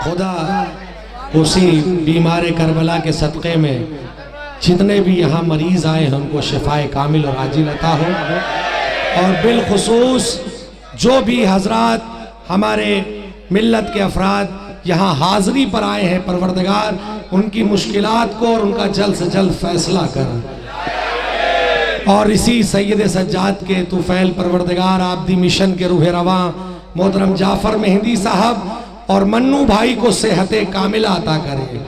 खुदा उसी बीमार करबला के सदक़े में जितने भी यहाँ मरीज़ आए हैं उनको शिफाए कामिल और आजिल अता हो, और बिलखुसूस जो भी हजरात हमारे मिल्लत के अफराद यहाँ हाज़री पर आए हैं, परवरदिगार उनकी मुश्किलात को और उनका जल्द से जल्द फैसला कर। और इसी सैयद सज्जाद के तुफ़ैल परवरदिगार आबदी मिशन के रूह रवां मोहतरम जाफ़र मेहंदी साहब और मन्नू भाई को सेहत कामिला अता करे,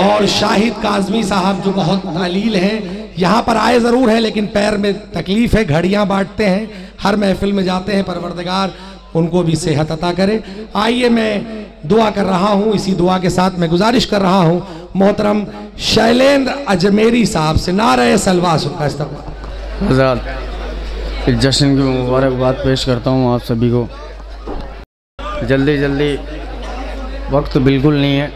और शाहिद काज़मी साहब जो बहुत तालील हैं, यहाँ पर आए ज़रूर हैं लेकिन पैर में तकलीफ़ है, घड़ियाँ बांटते हैं, हर महफिल में जाते हैं, परवरदिगार उनको भी सेहत अता करे। आइए मैं दुआ कर रहा हूँ, इसी दुआ के साथ मैं गुजारिश कर रहा हूँ मोहतरम शैलेंद्र अजमेरी साहब से नारे सलवास उनका इस्तेमाल। हज़रात इस जश्न की मुबारकबाद पेश करता हूँ आप सभी को। जल्दी जल्दी वक्त बिल्कुल नहीं है,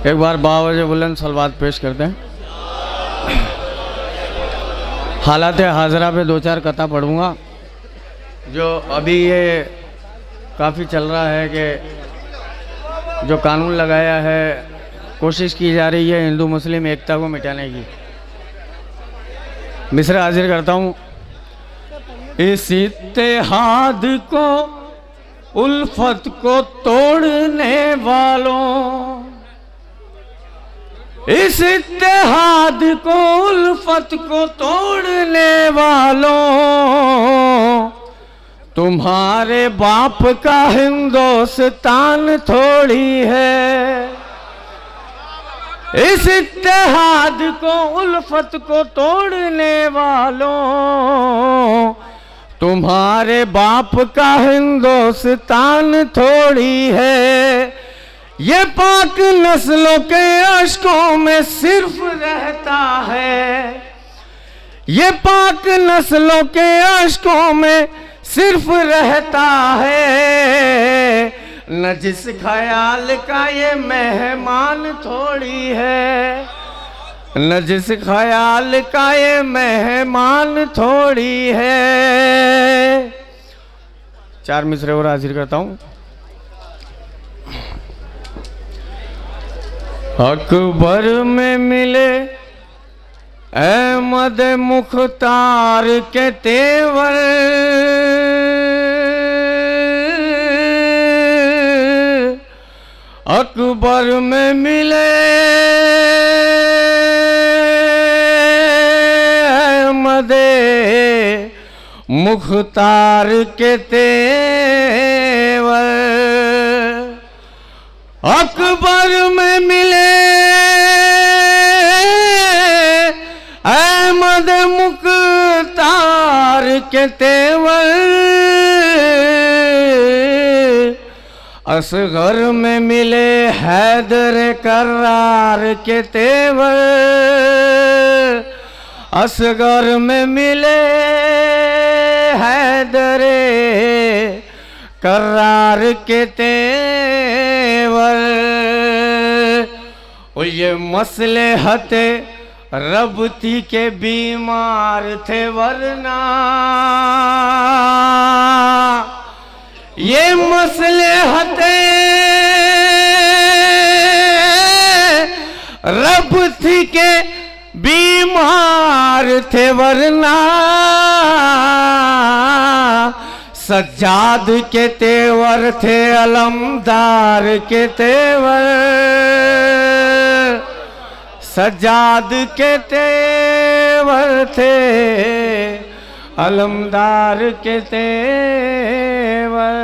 एक बार बावजह बुलंद सलवात पेश करते हैं। हालात हाजरा पे दो चार कथा पढ़ूँगा जो अभी ये काफ़ी चल रहा है कि जो कानून लगाया है, कोशिश की जा रही है हिंदू मुस्लिम एकता को मिटाने की। मिसरा हाजिर करता हूँ। इस इत्तेहाद को उल्फत को तोड़ने वालों, इस इत्तेहाद को उल्फत को तोड़ने वालों, तुम्हारे बाप का हिंदुस्तान थोड़ी है। इस इत्तेहाद को उल्फत को तोड़ने वालों, तुम्हारे बाप का हिंदुस्तान थोड़ी है। ये पाक नस्लों के अश्कों में सिर्फ रहता है, ये पाक नस्लों के अश्कों में सिर्फ रहता है। न जिस ख्याल का ये मेहमान थोड़ी है, न जिस ख्याल का ये मेहमान थोड़ी है। चार मिसरे और हाजिर करता हूँ। अकबर में मिले अहमद मुख्तार के तेवर, अकबर में मिले अहमद मुख्तार के तेवर, अकबर में मिले अहमद मुख्तार के तेवर, असगर में मिले हैदर करार के तेवर, असगर में मिले हैदर करार के तेवर। और ये मसलहते रबती के बीमार थे वरना, ये मसलहते रबती के बीमार थे वरना, सज्जाद के तेवर थे अलमदार के तेवर, सज्जाद के तेवर थे अलमदार के तेवर।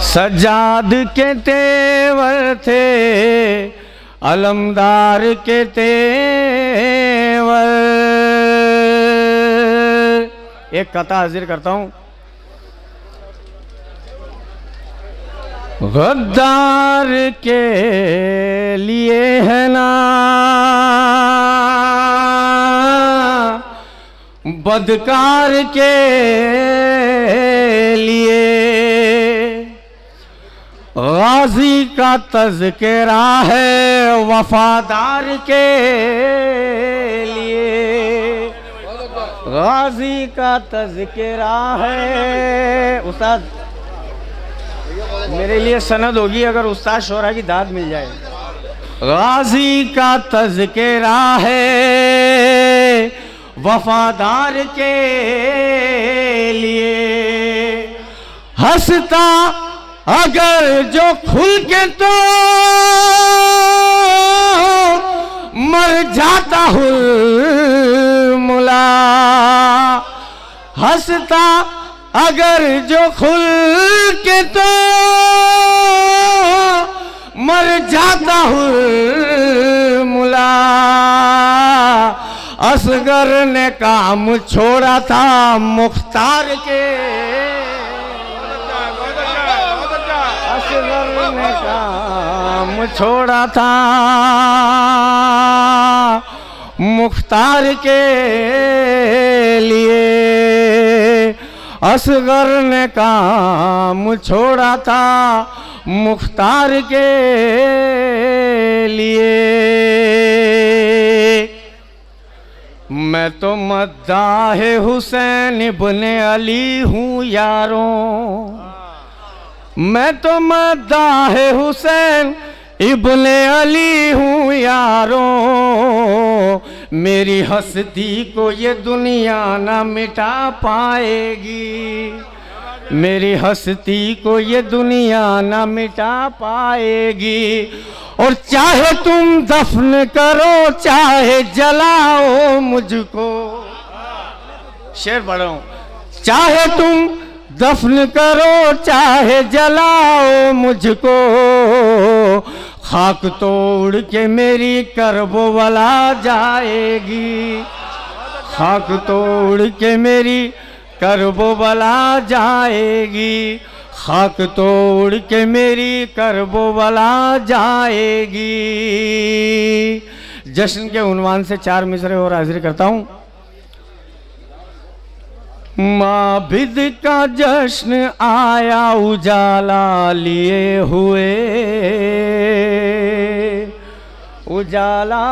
सज्जाद के तेवर थे अलमदार के तेवर। एक कथा हाजिर करता हूँ। गद्दार के लिए है ना, बदकार के लिए, गाजी का तज़किरा है वफादार के लिए, गाजी का तज़किरा है। उस्ताद मेरे लिए सनद होगी अगर उस्ताद शोरा की दाद मिल जाए। गाजी का तज़किरा है वफादार के लिए, हंसता अगर जो खुल के तो मर जाता हूँ मुला, हंसता अगर जो खुल के तो मर जाता हूँ मुला। असगर ने काम छोड़ा था मुख्तार के, असगर ने काम छोड़ा था मुख्तार के लिए, असगर ने काम छोड़ा था मुख्तार के लिए। मैं तो मद्दाहे हुसैन इब्ने अली हूँ यारों, मैं तो मद्दाहे हुसैन इब्ने अली हूँ यारों। मेरी हस्ती को ये दुनिया ना मिटा पाएगी, मेरी हस्ती को ये दुनिया ना मिटा पाएगी। और चाहे तुम दफन करो चाहे जलाओ मुझको, शेर पढ़ रहा हूँ, चाहे तुम दफन करो चाहे जलाओ मुझको, खाक तोड़ के मेरी करबो वाला जाएगी, खाक तोड़ के मेरी करबो वाला जाएगी, खाक तोड़ के मेरी करबो वाला जाएगी। जश्न के उन्वान से 4 मिसरे और हाजिर करता हूँ। माबिद का जश्न आया उजाला लिए हुए, उजाला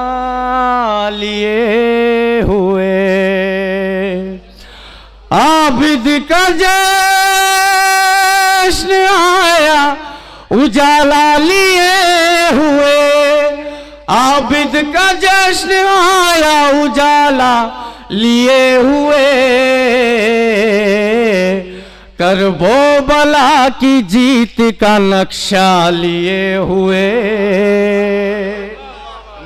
लिए हुए। आबिद का जश्न आया उजाला लिए हुए, आबिद का जश्न आया उजाला लिए हुए। करबो बला की जीत का नक्शा लिए हुए,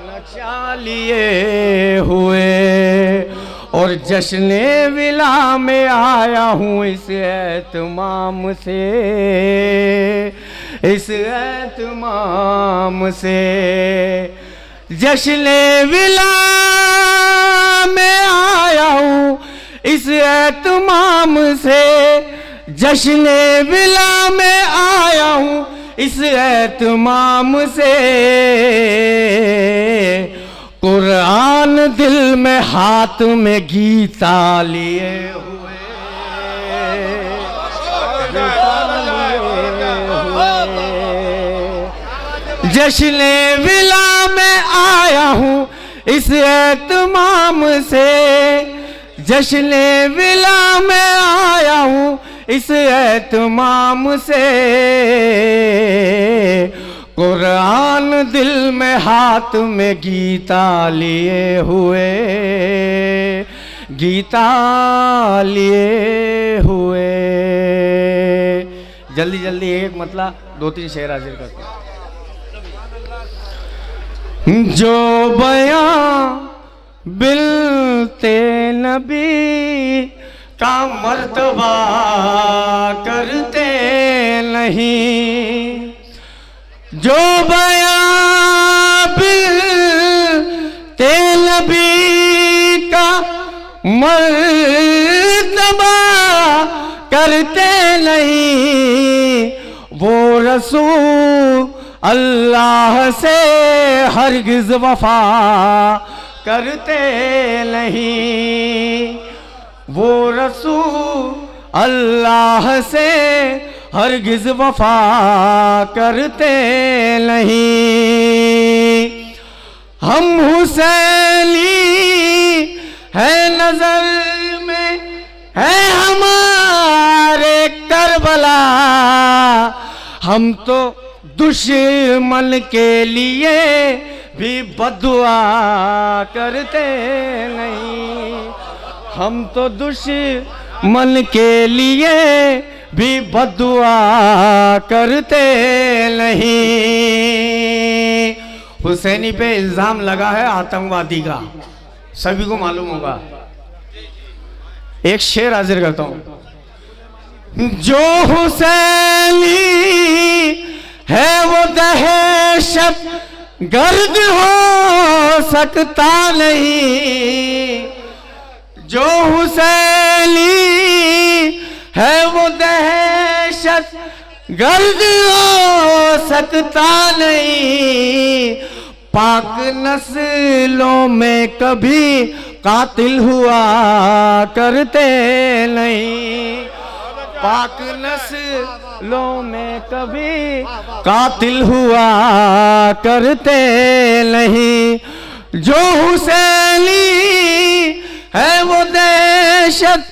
नक्शा लिए हुए। और जश्ने विला में आया हूँ इस एतमाम से, इस एतमाम से। जश्ने विला में आया हूँ इस एतमाम से, जश्ने विला में आया हूँ इस एतमाम से। कुरान दिल में हाथ में गीता लिए हुए, जश्ने विला में आया हूँ इस एतमाम से, जश्ने विला में आया हूँ इस एतमाम से। कुरान दिल में हाथ में गीता लिए हुए, गीता लिए हुए। जल्दी जल्दी एक मतलब 2-3 शेर हाजिर करते हैं। जो बयां बिलते नबी का मर्तबा करते नहीं, जो बयां बिलते नबी का मर्तबा करते नहीं, वो रसूल अल्लाह से हरगिज़ वफा करते नहीं, वो रसूल अल्लाह से हरगिज़ वफा करते नहीं। हम हुसैनी है नजर हम तो दुश्मन के लिए भी बदुआ करते नहीं, हम तो दुश्मन के लिए भी बदुआ करते नहीं। हुसैनी पे इल्जाम लगा है आतंकवादी का, सभी को मालूम होगा। एक शेर हाजिर करता हूं। जो हुसैनी है वो दहशत गर्द हो सकता नहीं, जो हुसैनी है वो दहशत गर्द हो सकता नहीं। पाक नस्लों में कभी कातिल हुआ करते नहीं, पाक नस्लों में कभी कातिल हुआ करते नहीं। जो हुसैनी है वो दहशत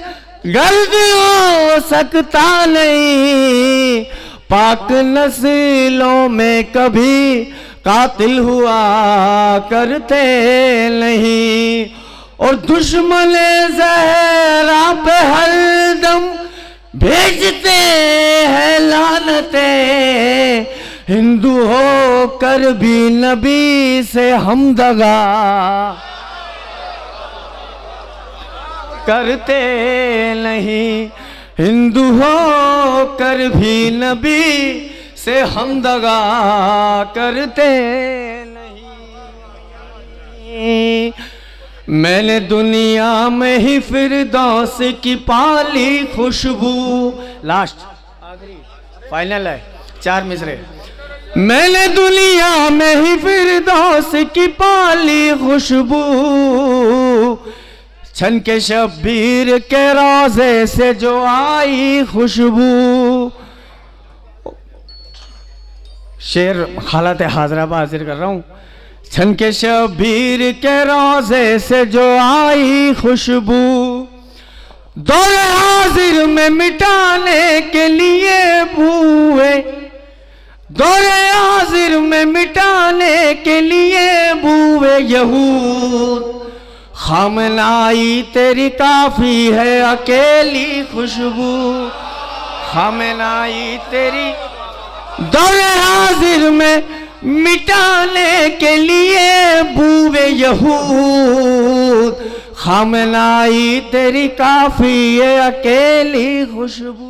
गर्द हो सकता नहीं, पाक नस्लों में कभी कातिल हुआ करते नहीं। और दुश्मन ज़हरा पे हरदम भेजते हैं लानते, हिंदू होकर भी नबी से हम दगा करते नहीं, हिंदू होकर भी नबी से हम दगा करते नहीं। मैंने दुनिया में ही फिरदौस की पाली खुशबू, लास्ट आखिरी फाइनल है 4 मिसरे। मैंने दुनिया में ही फिरदौस की पाली खुशबू, छन के शब्बीर के रोजे से जो आई खुशबू। शेर हालत हाजरा हाजिर कर रहा हूँ। छन के शब्बीर के रोजे से जो आई खुशबू, दौर हाजिर में मिटाने के लिए बुए, दौर हाजिर में मिटाने के लिए बुए यहूद। खामनाई तेरी काफी है अकेली खुशबू, खामनाई तेरी दौर हाजिर में मिटाने के लिए बूवे यहूद। खामनाई तेरी काफी है अकेली खुशबू।